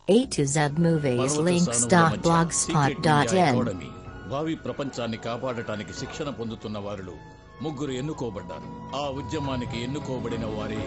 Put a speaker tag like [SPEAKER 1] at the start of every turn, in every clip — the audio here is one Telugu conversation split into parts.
[SPEAKER 1] A to Z Movies links.blogspot.in.
[SPEAKER 2] భావి ప్రపంచాన్ని కాపాడటానికి శిక్షణ పొందుతున్న వారిలో ముగ్గురు ఎన్నుకోబడ్డారు. ఆ ఉద్యమానికి ఎన్నుకోబడిన వారే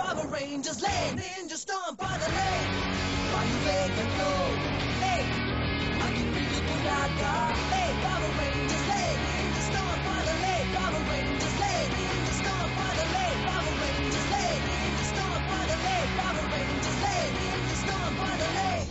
[SPEAKER 2] Power Rangers, lane, Ninja Storm, by the lane. Why you making no? Hey, I can really do that. Hey, Power Rangers, lane, Ninja Storm, by the lane. Power Rangers, lane, Ninja Storm, by the lane. Power Rangers, lane, Ninja Storm, by the lane. Power Rangers, lane, Ninja Storm, by the lane.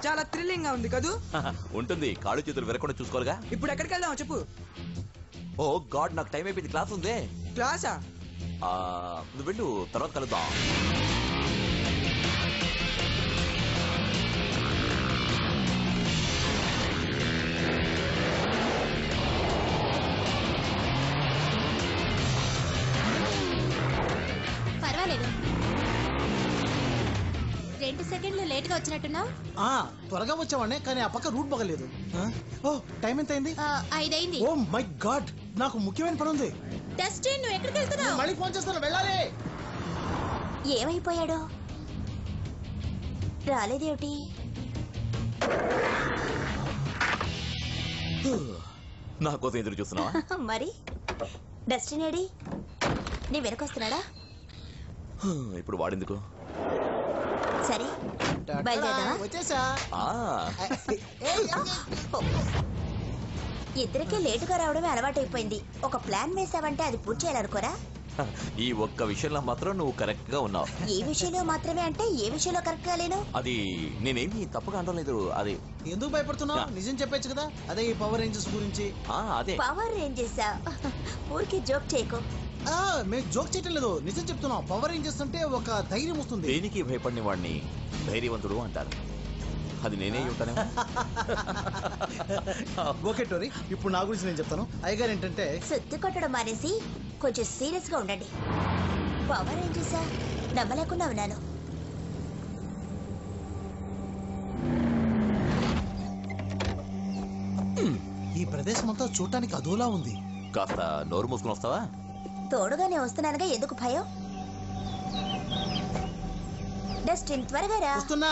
[SPEAKER 3] చాలా థ్రిల్లింగ్ గా ఉంది కదూ?
[SPEAKER 4] ఉంటుంది. కాళ్ళు చేతులు విరకుండా చూసుకోవాలిగా.
[SPEAKER 3] ఇప్పుడు ఎక్కడికి వెళ్దాం చెప్పు.
[SPEAKER 4] ఓ గాడ్, నాకు టైం అయిపోయింది. క్లాస్ ఉంది.
[SPEAKER 3] క్లాసా?
[SPEAKER 4] నువ్వు వెళ్ళు, తర్వాత కలుద్దాం.
[SPEAKER 5] పర్వాలేదు. 2 సెకండ్లు లేట్ గా వచ్చినట్టున్నావు.
[SPEAKER 6] త్వరగా వచ్చావానే, కానీ ఆ పక్క రూట్ బాగలేదు. ఓ టైం ఎంత అయింది?
[SPEAKER 5] 5 అయింది.
[SPEAKER 6] ఓ మై గాడ్, నాకు ముఖ్యమైన పని ఉంది.
[SPEAKER 5] డస్టిన్, నువ్వు ఎక్కడికి వెళ్తున్నావు?
[SPEAKER 6] మళ్ళీ ఫోన్ చేస్తాను, వెళ్ళాలి.
[SPEAKER 5] ఏమైపోయాడో? రాలేదేమిటి?
[SPEAKER 4] నా కోసం ఎదురు చూస్తున్నావా?
[SPEAKER 5] మరి డస్టిన్ ఏడి? నీ వెనకొస్తున్నాడా?
[SPEAKER 4] ఇప్పుడు వాడెందుకు?
[SPEAKER 5] సరే
[SPEAKER 6] వచ్చేసా.
[SPEAKER 5] ఇద్దరికీ లేటుగా రావడమే అలవాటైపోయింది. ఒక ప్లాన్ వేసావంటే అది పూర్తి చేయాలనుకోరా?
[SPEAKER 4] ఈ ఒక్క విషయంలో మాత్రం నువ్వు కరెక్ట్ గా ఉన్నావు.
[SPEAKER 5] ఏ విషయంలో మాత్రమే అంటే ఏ విషయంలో కరెక్ట్ గా లేను?
[SPEAKER 4] అది నేనేమి తప్పుగా అనడం లేదు. అది
[SPEAKER 6] ఎందుకు భయపడుతున్నావు? నిజం చెప్పచ్చు కదా. అదే ఈ పవర్ రేంజర్స్ గురించి.
[SPEAKER 4] అదే
[SPEAKER 5] పవర్ రేంజర్స్. ఊరికి జోక్ చేయకు.
[SPEAKER 6] మేము జోక్ చేయటం లేదు, నిజం చెప్తున్నాం. పవర్ రేంజర్స్ అంటే ఒక ధైర్యం వస్తుంది.
[SPEAKER 4] దేనికి భయపడిన వాడిని ధైర్యవంతుడు అంటారు. అది నేనే ఉంటాను.
[SPEAKER 6] ఓకే టోరీ, ఇప్పుడు నా గురించి నేను చెప్తాను. అయ్యగారు ఏంటంటే,
[SPEAKER 5] సుత్తు కొట్టడం మానేసి కొంచెం సీరియస్ గా ఉండండి. పవర్ రేంజర్సా? నమ్మలేకుండా ఉన్నాను.
[SPEAKER 6] ఈ ప్రదేశం అంతా చూడటానికి అదోలా ఉంది.
[SPEAKER 4] కాస్త నోరు మూసుకుని వస్తావా?
[SPEAKER 5] తోడుగానే వస్తున్నానుగా, ఎందుకు భయం? డస్టిన్, త్వరగా రా.
[SPEAKER 6] వస్తున్నా.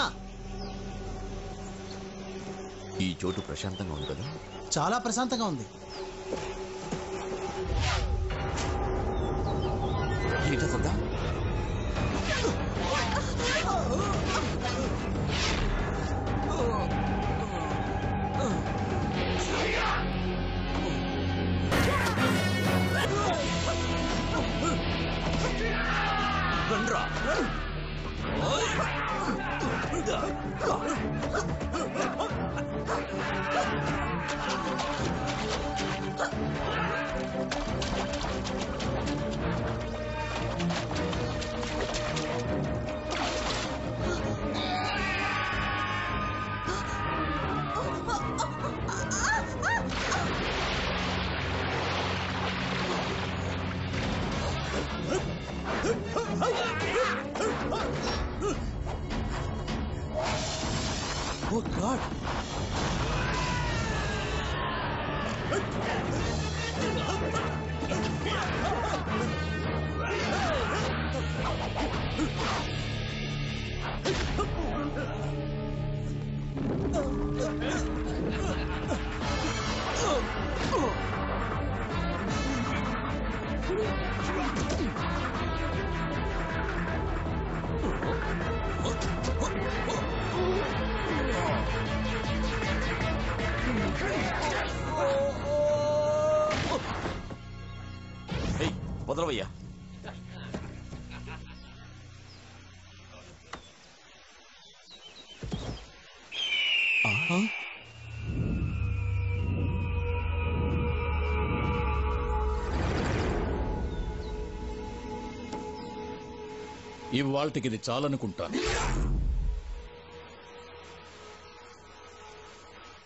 [SPEAKER 4] ఈ చోటు ప్రశాంతంగా ఉంది కదా?
[SPEAKER 6] చాలా ప్రశాంతంగా ఉంది.
[SPEAKER 4] ఏంటో సొంత? రండ్రా.
[SPEAKER 6] Oh God!
[SPEAKER 4] వదలవయ్యా.
[SPEAKER 1] ఇవాళకి ఇది చాలనుకుంటాను.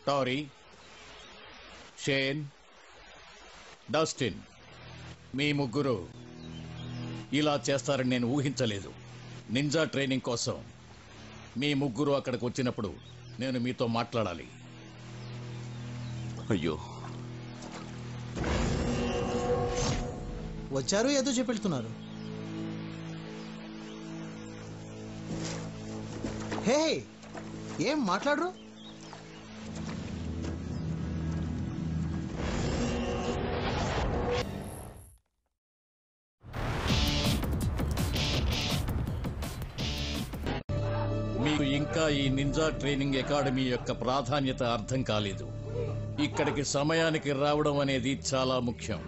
[SPEAKER 1] టారీ, షేన్, డస్టిన్, మీ ముగ్గురు ఇలా చేస్తారని నేను ఊహించలేదు. నింజా ట్రైనింగ్ కోసం మీ ముగ్గురు అక్కడికి వచ్చినప్పుడు నేను మీతో మాట్లాడాలి.
[SPEAKER 4] అయ్యో,
[SPEAKER 6] వచ్చారు ఏదో చెప్పెళ్తున్నారు. హే, ఏం మాట్లాడరు?
[SPEAKER 1] మీకు ఇంకా ఈ నింజా ట్రైనింగ్ అకాడమీ యొక్క ప్రాధాన్యత అర్థం కాలేదు. ఇక్కడికి సమయానికి రావడం అనేది చాలా ముఖ్యం.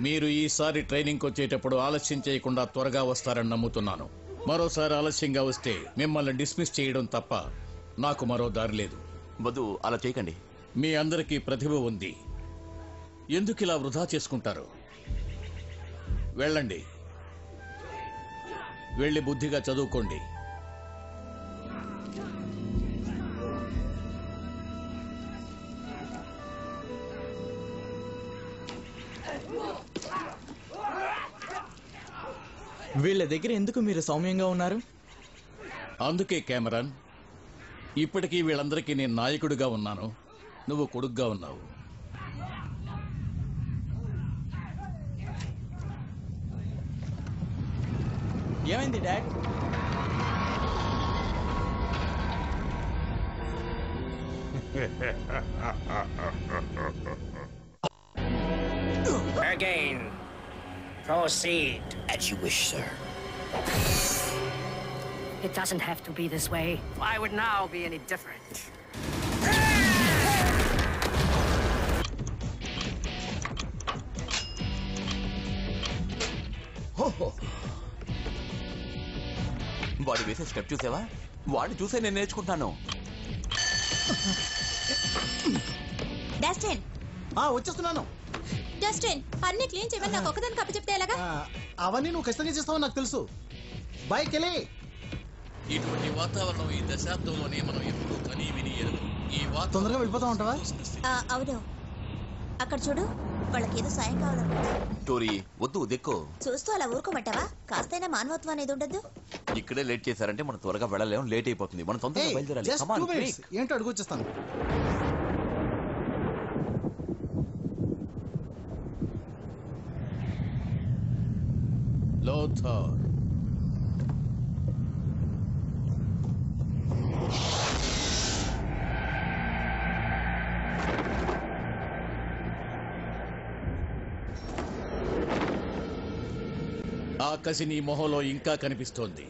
[SPEAKER 1] మీరు ఈసారి ట్రైనింగ్కి వచ్చేటప్పుడు ఆలస్యం చేయకుండా త్వరగా వస్తారని నమ్ముతున్నాను. మరోసారి ఆలస్యంగా వస్తే మిమ్మల్ని డిస్మిస్ చేయడం తప్ప నాకు మరో దారి లేదు.
[SPEAKER 4] వద్దు, అలా చేయకండి.
[SPEAKER 1] మీ అందరికీ ప్రతిభ ఉంది, ఎందుకు ఇలా వృధా చేసుకుంటారు? వెళ్ళండి, వెళ్ళి బుద్ధిగా చదువుకోండి.
[SPEAKER 7] వీళ్ళ దగ్గర ఎందుకు మీరు సౌమ్యంగా ఉన్నారు?
[SPEAKER 1] అందుకే కెమెరాన్, ఇప్పటికీ వీళ్ళందరికీ నేను నాయకుడిగా ఉన్నాను, నువ్వు కొడుగ్గా ఉన్నావు.
[SPEAKER 7] ఏమైంది dad?
[SPEAKER 8] Again. Proceed.
[SPEAKER 9] As you wish, sir.
[SPEAKER 10] It doesn't have to be this way. Why would now be any different?
[SPEAKER 4] వాడు వేసే స్టెప్ చూసావా? వాడిని చూసే నేను నేర్చుకుంటాను.
[SPEAKER 5] డస్టిన్,
[SPEAKER 6] వచ్చేస్తున్నాను.
[SPEAKER 5] డస్టిన్, అన్ని క్లీన్ చేయమని నాకు ఒకదానికి అప్పచెప్తే ఎలాగా?
[SPEAKER 6] అవన్నీ నువ్వు ఖచ్చితంగా చేస్తావని నాకు తెలుసు. బాయ్ కెలే.
[SPEAKER 1] ఇటువంటి వాతావరణం ఈ దశాబ్దంలోనే మనం ఎప్పుడూ కనీ విని ఎరుగం. ఈ
[SPEAKER 6] తొందరగా వెళ్ళిపోతా ఉంటావా?
[SPEAKER 5] అవును, అక్కడ చూడు, వాళ్ళకి ఏదో సాయం కావాలనుకుంటా.
[SPEAKER 4] టోరీ, వద్దు, దిక్కు.
[SPEAKER 5] చూస్తూ అలా ఊరుకోమంటావా? కాస్తైనా మానవత్వం అనేది ఉండద్దు.
[SPEAKER 4] ఇక్కడే లేట్ చేశారంటే మనం త్వరగా వెళ్ళలేము, లేట్ అయిపోతుంది. మనం తొందరగా బయలుదేరాలి.
[SPEAKER 6] Just
[SPEAKER 4] Come on,
[SPEAKER 6] 2 minutes.
[SPEAKER 4] quick.
[SPEAKER 6] ఏంటో అడుగు వచ్చేస్తాను.
[SPEAKER 1] లోథర్, ఆ కసి నీ మొహంలో ఇంకా కనిపిస్తోంది.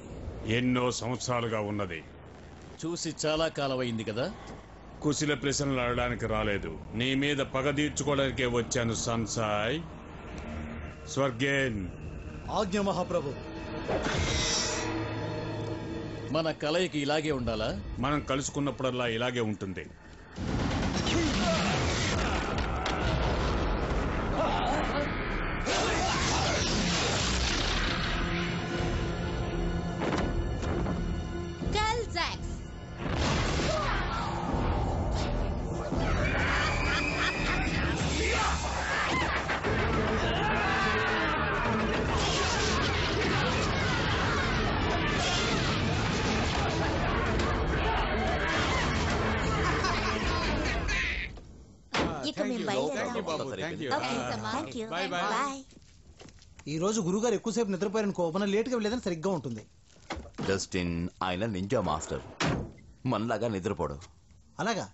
[SPEAKER 11] ఎన్నో సంవత్సరాలుగా ఉన్నది.
[SPEAKER 1] చూసి చాలా కాలం అయింది కదా.
[SPEAKER 11] కుశల ప్రశ్నలు అడగడానికి రాలేదు, నీ మీద పగ తీర్చుకోవడానికే వచ్చాను. సన్సాయ్, స్వర్గేన్.
[SPEAKER 6] ఆజ్ఞ మహాప్రభు.
[SPEAKER 1] మన కలయికి ఇలాగే ఉండాలా?
[SPEAKER 11] మనం కలుసుకున్నప్పుడల్లా ఇలాగే ఉంటుంది.
[SPEAKER 6] ఈ రోజు గురుగారు ఎక్కువసేపు నిద్రపోయారనుకో, మనం లేట్గా వెళ్ళేదని సరిగ్గా ఉంటుంది.
[SPEAKER 4] డస్టిన్, ఆయన నింజా మాస్టర్, మనలాగా నిద్రపోడు.
[SPEAKER 6] అలాగా?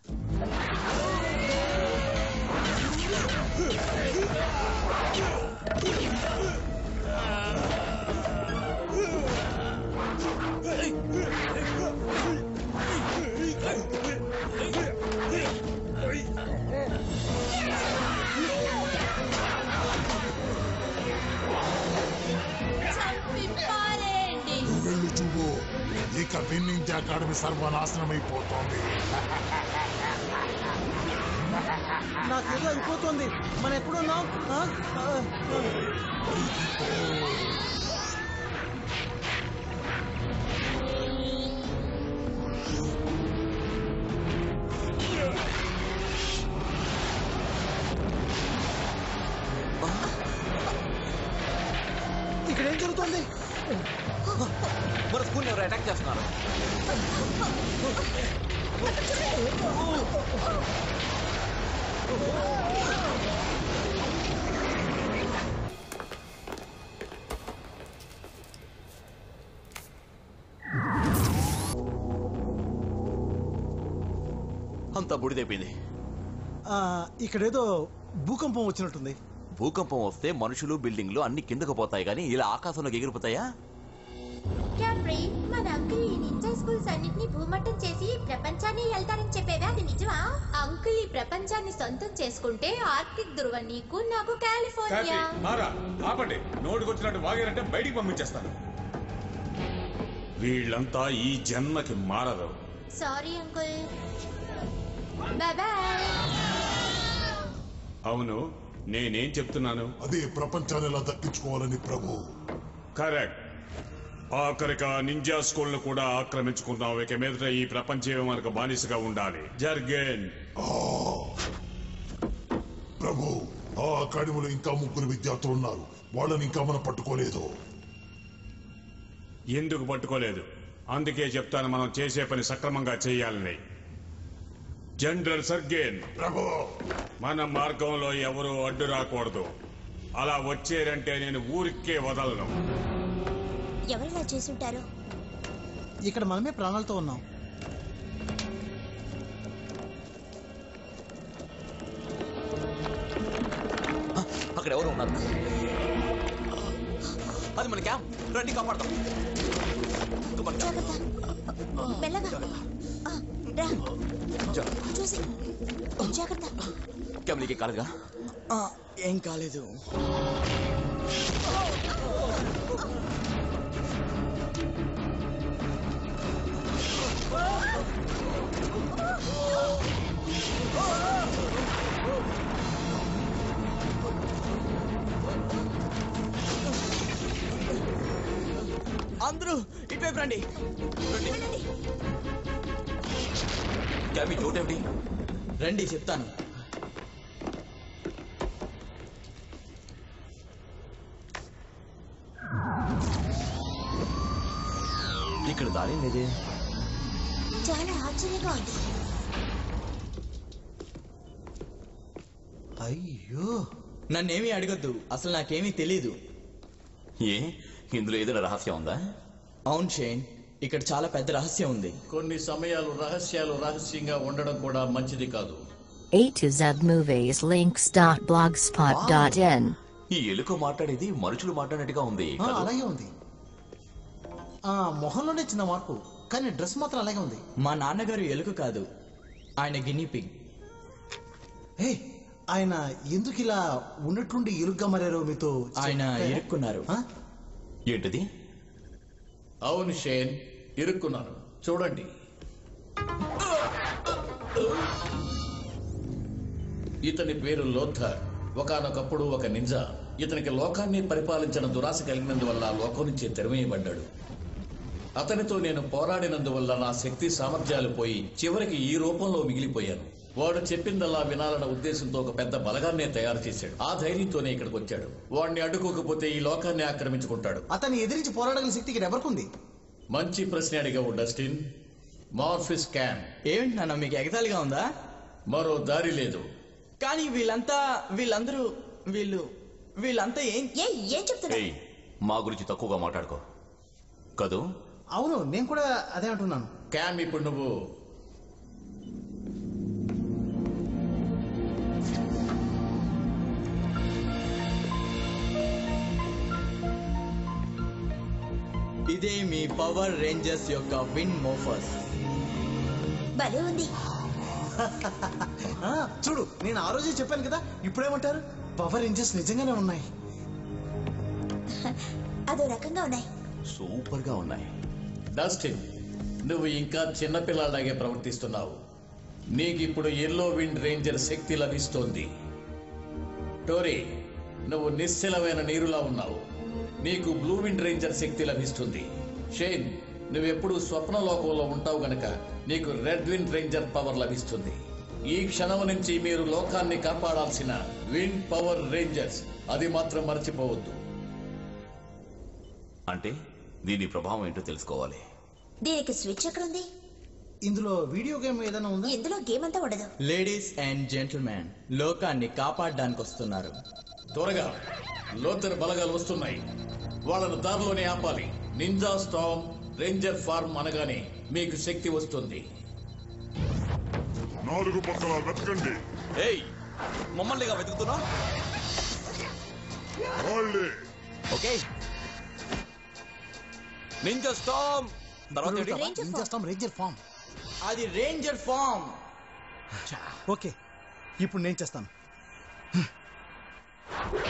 [SPEAKER 9] ఇక విన్నింగ్ అకాడమీ సర్వనాశనం అయిపోతుంది.
[SPEAKER 6] నాకేదో అయిపోతుంది. మనం ఎక్కడున్నాం? ఇక్కడ ఏం జరుగుతుంది?
[SPEAKER 4] మన స్కూల్ ఎవరు అటాక్ చేస్తున్నారు? అంతా బుడిదైపోయింది.
[SPEAKER 6] ఇక్కడేదో భూకంపం వచ్చినట్టుంది.
[SPEAKER 4] భూకంపం వస్తే మనుషులు బిల్డింగ్లు అన్ని కిందకు పోతాయి, కానీ ఇలా ఆకాశంలోకి ఎగిరిపోతాయా?
[SPEAKER 5] క్యాప్టెన్, మన అంకుల్ ఈ నింజా స్కూల్స్ అన్నిటిని భూమట్టం చేసి ప్రపంచాన్ని వెళ్తారని చెప్పేవా, అది నిజమా? అంకుల్ ఈ ప్రపంచాన్ని సొంతం చేసుకుంటే ఆర్కిటిక్ ధృవం నీకు, నాకు కాలిఫోర్నియా.
[SPEAKER 11] ఆపండి, నోటికొచ్చినట్టు వాగారంటే బయటికి పంపించేస్తాను. వీళ్ళంతా ఈ జన్మకి మారదు.
[SPEAKER 5] Sorry uncle, bye bye.
[SPEAKER 11] అవును, నేనేం చెప్తున్నాను?
[SPEAKER 9] అదే ప్రపంచాన్ని ఎలా దక్కించుకోవాలని ప్రభు.
[SPEAKER 11] కరెక్ట్. ఆఖరిగా నింజా స్కూల్ ను కూడా ఆక్రమించుకున్నాం. ఇక మీదట ఈ ప్రపంచమే మనకు బానిసగా ఉండాలి. జర్గేన్.
[SPEAKER 9] ప్రభు, ఆ అకాడమీలో ఇంకా 3 విద్యార్థులు ఉన్నారు. వాళ్ళని ఇంకా మనం పట్టుకోలేదు.
[SPEAKER 11] ఎందుకు పట్టుకోలేదు? అందుకే చెప్తాను, మనం చేసే పని సక్రమంగా చేయాలని. జనరల్ సర్గేన్,
[SPEAKER 9] ప్రభు,
[SPEAKER 11] మన మార్గంలో ఎవరూ అడ్డు రాకూడదు. అలా వచ్చేరంటే నేను ఊరికే వదలను.
[SPEAKER 5] ఎవరిలా చేసుంటారు?
[SPEAKER 6] ఇక్కడ మనమే ప్రాణాలతో ఉన్నాం.
[SPEAKER 4] అక్కడ ఎవరు ఉన్నారు? అది మన క్యాంప్. రండి, కాపాడతాం.
[SPEAKER 5] చూసి జాగ్రత్త.
[SPEAKER 4] క్యాంప్లీకి కాలేదుగా?
[SPEAKER 7] ఏం కాలేదు. అందరూ ఇటువైపు రండి.
[SPEAKER 4] క్యాబీ చోటేమిటి?
[SPEAKER 7] రండి చెప్తాను.
[SPEAKER 4] ఇక్కడ దారి లేదే.
[SPEAKER 5] చాలా ఆశ్చర్యంగా ఉంది.
[SPEAKER 6] అయ్యో,
[SPEAKER 7] నన్నేమీ అడగద్దు, అసలు నాకేమీ తెలీదు.
[SPEAKER 4] ఏ, ఇందులో ఏదైనా రహస్యం ఉందా?
[SPEAKER 7] అవును షేన్, ఇక్కడ చాలా పెద్ద రహస్యం ఉంది.
[SPEAKER 1] కొన్ని సమయాలు రహస్యాలు రహస్యంగా ఉండడం కూడా మంచిది కాదు.
[SPEAKER 12] A to Z Movies links.blogspot.in.
[SPEAKER 4] ఈ ఎలుక మాట్లాడేది మనుషులు మాట్లాడినట్టుగా ఉంది.
[SPEAKER 6] అలాగే ఉంది. మొహంలోనే చిన్న మార్పు, కానీ డ్రెస్ మాత్రం అలాగే ఉంది.
[SPEAKER 7] మా నాన్నగారు ఎలుక కాదు, ఆయన గిన్నీ పిగ్.
[SPEAKER 6] ఆయన ఎందుకు ఇలా ఉన్నట్టుండి ఇరుగ్గా మారారో మీతో
[SPEAKER 7] ఆయన ఇరుక్కున్నారు.
[SPEAKER 4] ఏంటిది?
[SPEAKER 1] అవును షేన్, ఇరుక్కున్నాను. చూడండి. ఇతని పేరు లోథర్. ఒకానొకప్పుడు ఒక నింజా. ఇతనికి లోకాన్ని పరిపాలించిన దురాశ కలిగినందువల్ల లోకం నుంచి తెరవేయబడ్డాడు. అతనితో నేను పోరాడినందువల్ల నా శక్తి సామర్థ్యాలు పోయి చివరికి ఈ రూపంలో మిగిలిపోయాను. వాడు చెప్పిందల్లా వినాలన్న ఉద్దేశంతో ఒక పెద్ద బలగాన్నే తయారు చేశాడు. ఆ ధైర్యంతోనే ఇక్కడికి వచ్చాడు. వాడిని అడ్డుకోకపోతే ఈ లోకాన్ని ఆక్రమించుకుంటాడు.
[SPEAKER 6] అతన్ని ఎదిరించి పోరాడగల శక్తి ఇక్కడ ఎవరికుంది?
[SPEAKER 1] మంచి ప్రశ్న అడిగావు డస్టిన్. మార్ఫిస్ క్యాన్.
[SPEAKER 7] ఏమిటి నాన్న, మీకు ఎగతాళిగా ఉందా?
[SPEAKER 1] మరో దారి లేదు.
[SPEAKER 7] కానీ వీళ్ళంతా
[SPEAKER 5] ఏం చెప్తున్నా?
[SPEAKER 4] మా గురించి తక్కువగా మాట్లాడుకో. కదూ?
[SPEAKER 6] అవును, నేను కూడా అదే అంటున్నాను.
[SPEAKER 1] క్యామ్, ఇప్పుడు నువ్వు
[SPEAKER 7] ఇదే మీ పవర్ రేంజర్స్ యొక్క విండ్ మోఫర్స్.
[SPEAKER 5] భలే ఉంది.
[SPEAKER 6] చూడు, నేను ఆ రోజే చెప్పాను కదా, ఇప్పుడేమంటారు? పవర్ రేంజర్స్ నిజంగానే ఉన్నాయి.
[SPEAKER 5] అదో రకంగా ఉన్నాయి.
[SPEAKER 4] సూపర్ గా ఉన్నాయి.
[SPEAKER 1] డస్టిన్, నువ్వు ఇంకా చిన్నపిల్లలాగే ప్రవర్తిస్తున్నావు. నీకిప్పుడు ఎల్లో విండ్ రేంజర్ శక్తి లభిస్తోంది. టోరీ, నువ్వు నిశ్చలమైన నీరులా ఉన్నావు. నీకు బ్లూ విండ్ రేంజర్ శక్తి లభిస్తుంది. షేన్, నువ్వెప్పుడు స్వప్నలోకంలో ఉంటావు గనక నీకు రెడ్ విండ్ రేంజర్ పవర్ లభిస్తుంది. ఈ క్షణం నుంచి మీరు లోకాన్ని కాపాడాల్సిన విండ్ పవర్ రేంజర్స్. అది మాత్రం మర్చిపోవద్దు.
[SPEAKER 4] అంటే దీని ప్రభావం ఏంటో తెలుసుకోవాలి.
[SPEAKER 5] దీనికి స్విచ్ ఎక్కడ ఉంది?
[SPEAKER 6] ఇందులో వీడియో గేమ్ ఏదైనా ఉందా?
[SPEAKER 5] ఇందులో గేమ్ అంతా ఉండదు.
[SPEAKER 7] లేడీస్ అండ్ జెంటిల్మెన్, లోకాన్ని కాపాడడానికి వస్తున్నారు.
[SPEAKER 1] త్వరగా లోతర్ బలగాలు వస్తున్నాయి. వాళ్ళను దారిలోనే ఆపాలి. నింజా స్టార్మ్ రేంజర్ ఫార్మ్ అనగానే మీకు శక్తి వస్తుంది.
[SPEAKER 9] 4 పక్కల వెతకండి.
[SPEAKER 4] ఏయ్, మమ్మల్నిగా వెతుకుతున్నా?
[SPEAKER 9] వాళ్ళే.
[SPEAKER 4] ఓకే. Ninja storm. తర్వాత ఏంటి?
[SPEAKER 6] Ninja storm ranger form.
[SPEAKER 7] అది రేంజర్ ఫామ్.
[SPEAKER 6] ఓకే, ఇప్పుడు నేను చేస్తాను.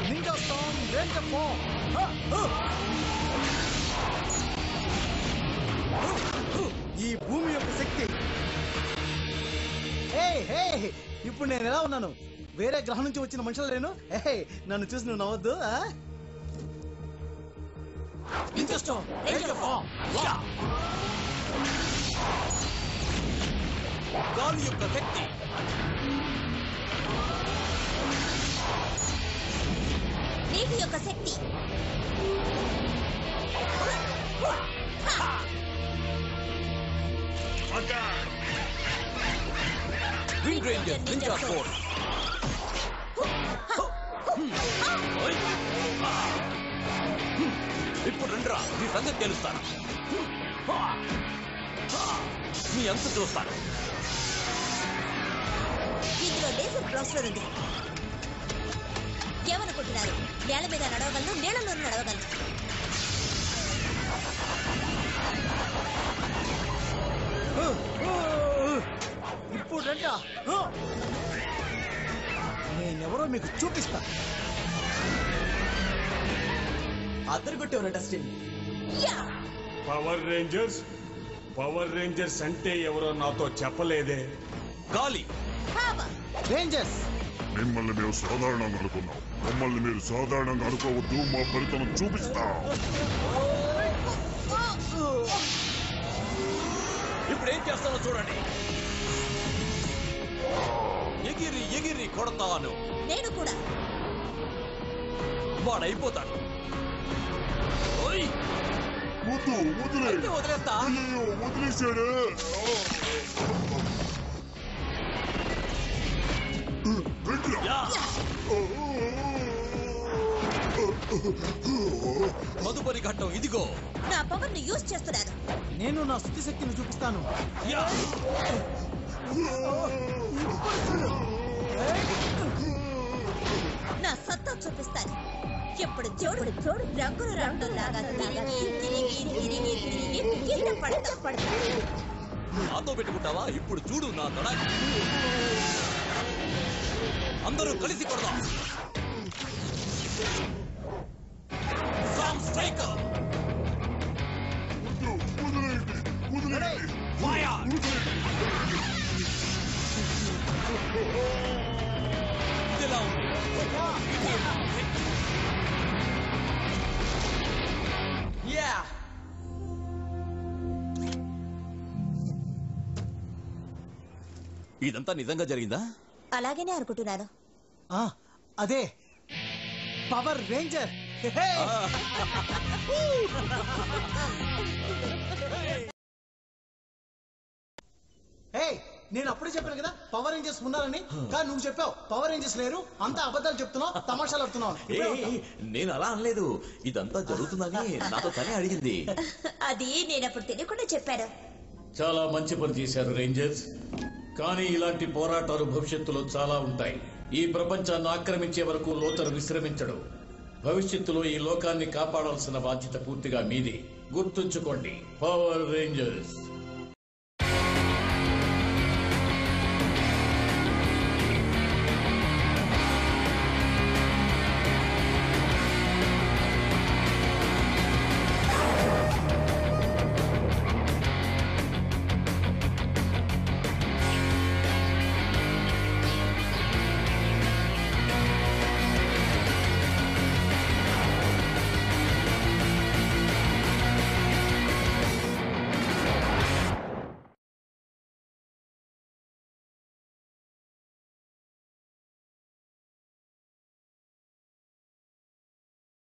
[SPEAKER 6] Ninja storm ranger form. ఈ భూమి యొక్క శక్తి. ఇప్పుడు నేను ఎలా ఉన్నాను? వేరే గ్రహం నుంచి వచ్చిన మనుషులు లేను. నన్ను చూసి నువ్వు నవ్వద్దు.
[SPEAKER 4] గాలి యొక్క శక్తి.
[SPEAKER 5] నీటి యొక్క శక్తి.
[SPEAKER 4] Wind ranger ninja force. ఇప్పుడు రండిరా, మీ సంగతి తెలుస్తాను. మీ అంత చూస్తాను.
[SPEAKER 5] ఇందులో లేజర్ బ్లాస్టర్ ఉంది. ఏమనుకుంటున్నారు? నేల మీద నడవగలను, నీళ్ళలో నడవగలను.
[SPEAKER 6] ఇప్పుడు రండా, నేనెవరో మీకు చూపిస్తా.
[SPEAKER 7] అద్దరుగొట్టేవరా డస్టిన్.
[SPEAKER 11] పవర్ రేంజర్స్ అంటే ఎవరో నాతో చెప్పలేదే.
[SPEAKER 4] గాలి
[SPEAKER 6] రేంజర్స్.
[SPEAKER 9] మిమ్మల్ని మేము సాధారణంగా అనుకున్నాం. మమ్మల్ని మీరు సాధారణంగా అనుకోవద్దు. మా ఫలితం చూపిస్తాం.
[SPEAKER 4] ఇప్పుడు ఏం చేస్తానో చూడండి. ఎగిరి ఎగిరి కొడతాను.
[SPEAKER 5] నేను కూడా.
[SPEAKER 4] వాడైపోతాడు.
[SPEAKER 9] వదిలేస్తా. వదిలేశాడు.
[SPEAKER 4] మధుపరి ఘట్టం ఇదిగో.
[SPEAKER 5] నా పవర్ ని యూజ్ చేస్తున్నాను.
[SPEAKER 6] నేను నా శుద్ధి శక్తిని చూపిస్తాను.
[SPEAKER 5] నా సత్తా చూపిస్తాను. ఎప్పుడు చూడు రంగులు రంగులాగా తిరిగి తిరిగి తిరిగి తిరిగి కింద పడతా.
[SPEAKER 4] నాతో పెట్టుకుంటావా? ఇప్పుడు చూడు నా తొడ. అందరూ కలిసి కొడదాం. సామ్ స్ట్రైకర్. ఫైర్. ఇదిలా ఉంది. ఇదంతా నిజంగా జరిగిందా?
[SPEAKER 5] అలాగేనే అనుకుంటున్నాను.
[SPEAKER 6] అదే పవర్ రేంజర్. నేను అప్పుడే చెప్పాను కదా పవర్ రేంజర్స్ ఉన్నారని. కానీ నువ్వు చెప్పావు పవర్ రేంజర్స్ లేరు. అంతా అబద్ధాలు చెప్తున్నావు, తమాషాలు ఆడుతున్నావు.
[SPEAKER 4] నేను అలా అనలేదు. ఇదంతా జరుగుతుందని నాతో తనే అడిగింది.
[SPEAKER 5] అది నేనప్పుడు తెలియకుండా చెప్పాను.
[SPEAKER 1] చాలా మంచి పని చేశారు రేంజర్స్. కానీ ఇలాంటి పోరాటాలు భవిష్యత్తులో చాలా ఉంటాయి. ఈ ప్రపంచాన్ని ఆక్రమించే వరకు లోతరు విశ్రమించడు. భవిష్యత్తులో ఈ లోకాన్ని కాపాడాల్సిన బాధ్యత పూర్తిగా మీది. గుర్తుంచుకోండి, పవర్ రేంజర్స్.